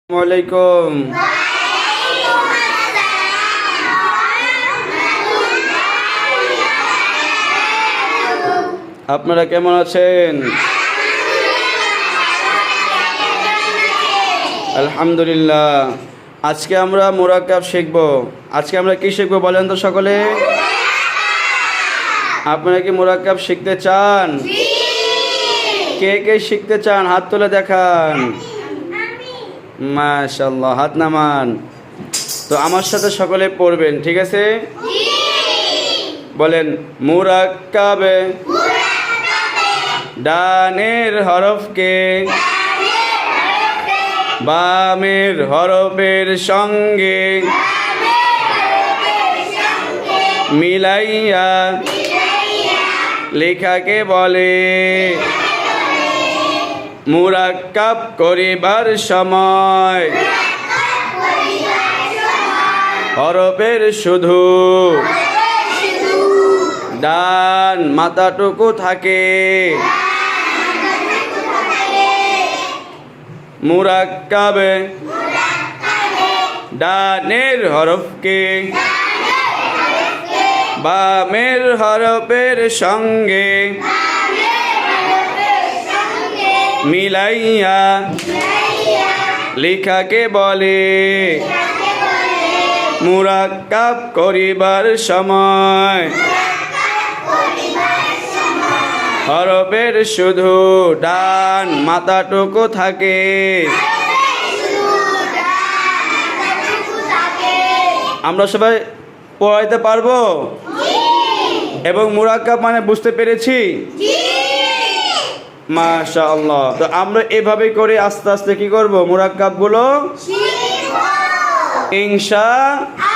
আসসালামু আলাইকুম। আপনারা কেমন আছেন? আলহামদুলিল্লাহ। আজকে আমরা মুরাক্কাব শিখব। আজকে আমরা কি শিখব বলেন তো সকলে? আপনারা কি মুরাক্কাব শিখতে চান? কে কে শিখতে চান হাত তুলে দেখান। মাশাআল্লাহ, হাত নামান। তো আমার সাথে সকলে পড়বেন, ঠিক আছে? বলেন মুরাক্কাবে ডানের হরফকে বামের হরফের সঙ্গে মিলাইয়া লেখাকে বলে। মুরাক্কাব করিবার সময় হরফের শুধু ডান মাথাটুকু থাকে। মুরাক্কাবে ডানের হরফকে বামের হরফের সঙ্গে মিলাইয়া লেখাকে বলে। মুরাক্কাব করিবার সময় হরফের শুধু ডান মাথাটুকু থাকে। আমরা সবাই পড়াইতে পারবো এবং মুরাক্কাব মানে বুঝতে পেরেছি? মাশাআল্লাহ। তো আমরা এভাবে করে আস্তে আস্তে কি করব? মুরাক্কাবগুলো ইনশাআল্লাহ